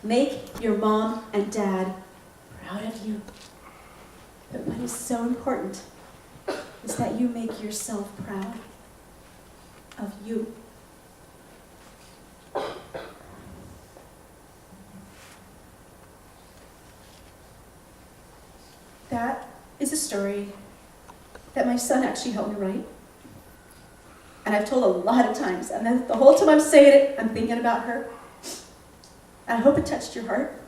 Make your mom and dad proud of you. But what is so important is that you make yourself proud of you. That is a story that my son actually helped me write. And I've told a lot of times. And then the whole time I'm saying it, I'm thinking about her. And I hope it touched your heart.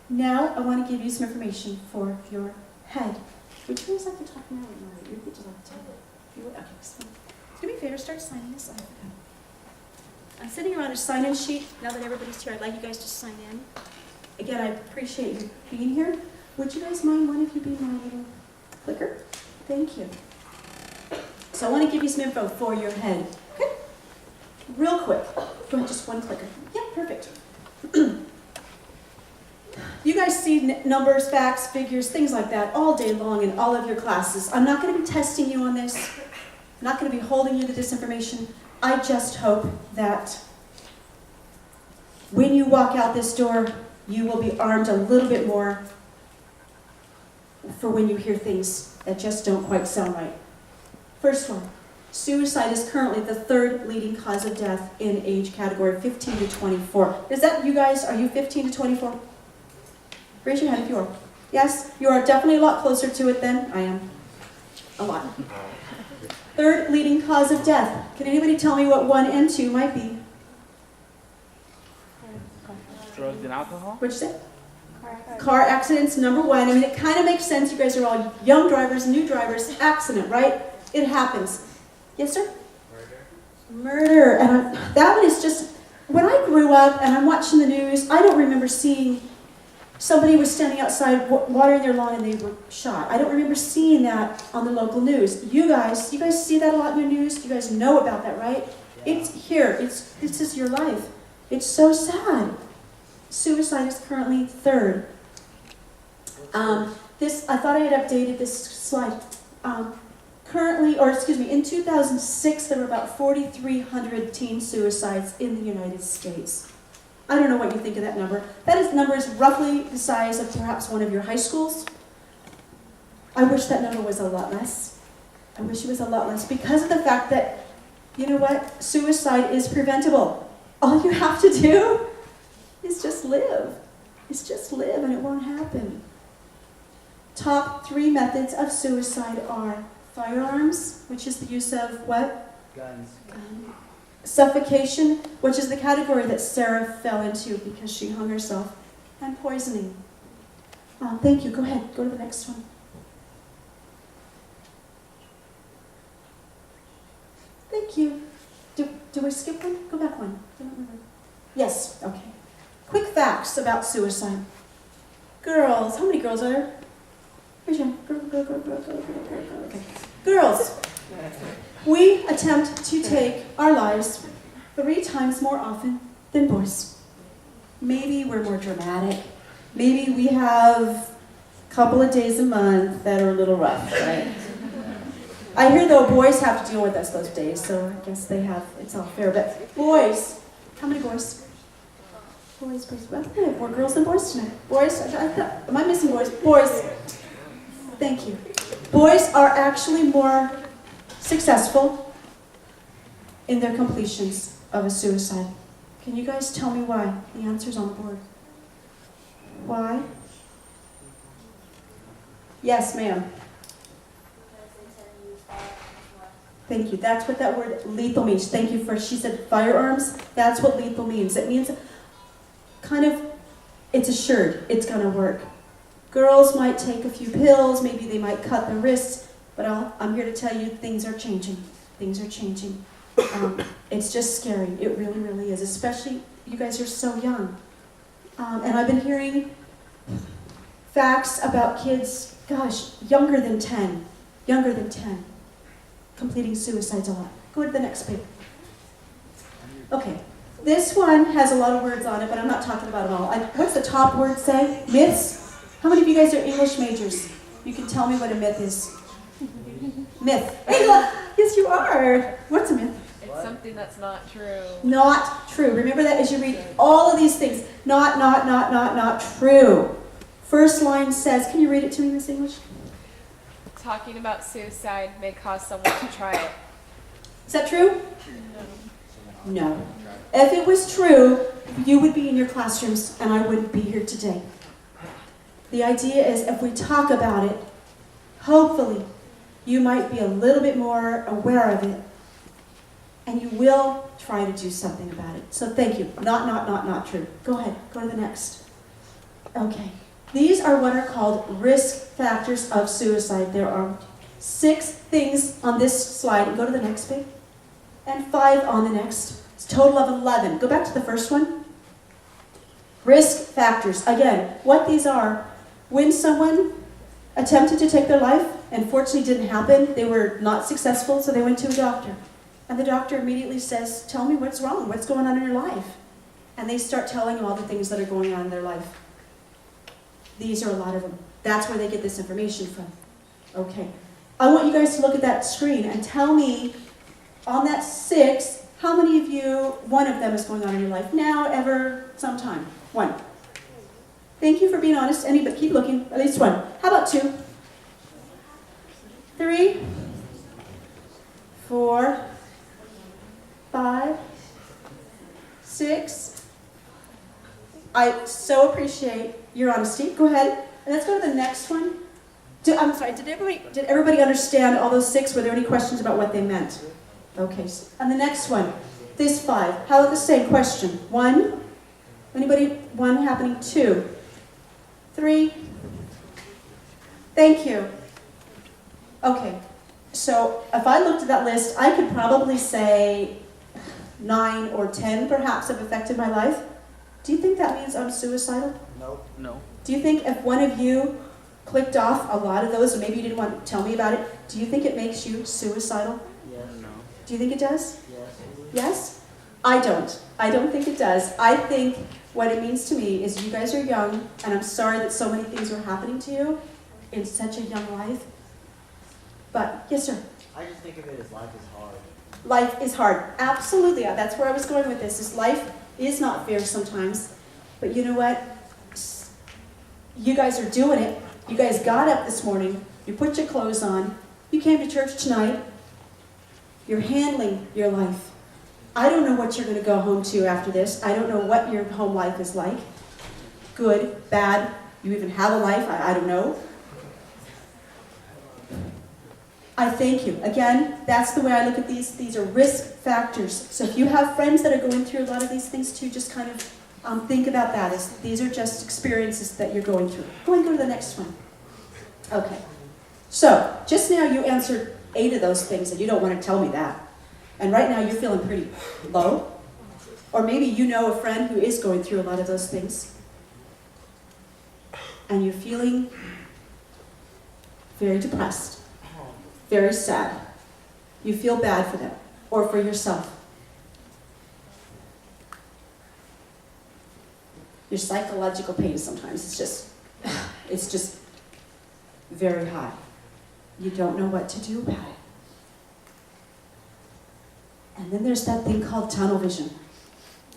Now I want to give you some information for your head. Would you guys like to talk now or not? You would just like to talk. You would? Okay, so do me a favor, start signing this. I'm sitting around a sign-in sheet. Now that everybody's here, I'd like you guys to sign in. Again, I appreciate you being here. Would you guys mind one of you being my little clicker? Thank you. So I want to give you some info for your head. Okay? Real quick. Go ahead, just one clicker. Yeah, perfect. You guys see numbers, facts, figures, things like that all day long in all of your classes. I'm not going to be testing you on this. I'm not going to be holding you to this information. I just hope that when you walk out this door, you will be armed a little bit more for when you hear things that just don't quite sound right. First one, suicide is currently the third leading cause of death in age category 15 to 24. Is that you guys? Are you 15 to 24? Raise your hand if you are. Yes, you are definitely a lot closer to it than I am. A lot. Third leading cause of death. Can anybody tell me what 1 and 2 might be? Drugs and alcohol? What'd you say? Car accidents, number 1. I mean, it kind of makes sense. You guys are all young drivers, new drivers. Accident, right? It happens. Yes, sir? Murder. And that one is just, when I grew up and I'm watching the news, I don't remember seeing somebody was standing outside watering their lawn and they were shot. I don't remember seeing that on the local news. You guys see that a lot in your news? You guys know about that, right? Yeah. It's here. This is your life. It's so sad. Suicide is currently third. I thought I had updated this slide. In 2006, there were about 4,300 teen suicides in the United States. I don't know what you think of that number. That number is roughly the size of perhaps one of your high schools. I wish that number was a lot less. I wish it was a lot less because of the fact that, you know what? Suicide is preventable. All you have to do is just live. It's just live and it won't happen. Top 3 methods of suicide are firearms, which is the use of what? Guns. Suffocation, which is the category that S.A.R.A. fell into because she hung herself, and poisoning. Thank you. Go ahead. Go to the next one. Thank you. Do I skip one? Go back one. I don't remember. Yes. Okay. Quick facts about suicide. Girls. How many girls are there? Raise your hand. Girl. Okay. Girls. We attempt to take our lives 3 times more often than boys. Maybe we're more dramatic. Maybe we have a couple of days a month that are a little rough, right? I hear, though, boys have to deal with us those days, so I guess they have, it's all fair. But boys, how many boys? Boys. Well, we have more girls than boys tonight. Boys, am I missing boys? Boys. Thank you. Boys are actually more successful in their completions of a suicide. Can you guys tell me why? The answer's on the board. Why? Yes, ma'am. Thank you. That's what that word lethal means. Thank you for, she said firearms. That's what lethal means. It means kind of, it's assured it's going to work. Girls might take a few pills, maybe they might cut their wrists, but I'm here to tell you things are changing. Things are changing. It's just scary. It really, really is, especially you guys are so young. And I've been hearing facts about kids, gosh, younger than 10, completing suicides a lot. Go to the next page. Okay, this one has a lot of words on it, but I'm not talking about them all. What's the top word say? Myths? How many of you guys are English majors? You can tell me what a myth is. Myth. Angela, yes you are. What's a myth? It's something that's not true. Not true. Remember that as you read all of these things. Not true. First line says, can you read it to me, Miss English? Talking about suicide may cause someone to try it. Is that true? No. If it was true, you would be in your classrooms and I wouldn't be here today. The idea is if we talk about it, hopefully you might be a little bit more aware of it and you will try to do something about it. So thank you. Not true. Go ahead. Go to the next. Okay. These are what are called risk factors of suicide. There are 6 things on this slide. Go to the next page. And 5 on the next. It's a total of 11. Go back to the first one. Risk factors. Again, what these are, when someone attempted to take their life and fortunately didn't happen, they were not successful, so they went to a doctor. And the doctor immediately says, tell me what's wrong, what's going on in your life? And they start telling them all the things that are going on in their life. These are a lot of them. That's where they get this information from. Okay. I want you guys to look at that screen and tell me, on that 6, how many of you, one of them is going on in your life now, ever, sometime? 1. Thank you for being honest. Anybody, keep looking. At least 1. How about 2? 3? 4? 5? 6? I so appreciate your honesty. Go ahead. And let's go to the next one. I'm sorry, did everybody understand all those 6? Were there any questions about what they meant? Okay, so, and the next one, this 5. How about the same question? 1? Anybody? 1 happening? 2? 3? Thank you. Okay, so if I looked at that list, I could probably say 9 or 10 perhaps have affected my life. Do you think that means I'm suicidal? No. Do you think if one of you clicked off a lot of those, or maybe you didn't want to tell me about it, do you think it makes you suicidal? Yes. No. Do you think it does? Yes. Yes? I don't. I don't think it does. I think what it means to me is you guys are young, and I'm sorry that so many things are happening to you in such a young life. But, yes, sir? I just think of it as life is hard. Life is hard. Absolutely. That's where I was going with this. Is life is not fair sometimes. But you know what? You guys are doing it. You guys got up this morning. You put your clothes on. You came to church tonight. You're handling your life. I don't know what you're going to go home to after this. I don't know what your home life is like. Good, bad, you even have a life, I don't know. I thank you. Again, that's the way I look at these. These are risk factors. So if you have friends that are going through a lot of these things too, just kind of think about that as these are just experiences that you're going through. Go and go to the next one. Okay. So, just now you answered 8 of those things and you don't want to tell me that. And right now you're feeling pretty low. Or maybe you know a friend who is going through a lot of those things. And you're feeling very depressed, very sad. You feel bad for them or for yourself. Your psychological pain sometimes it's just very high. You don't know what to do about it. And then there's that thing called tunnel vision.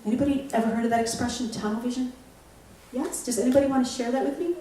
Anybody ever heard of that expression, tunnel vision? Yes? Does anybody want to share that with me?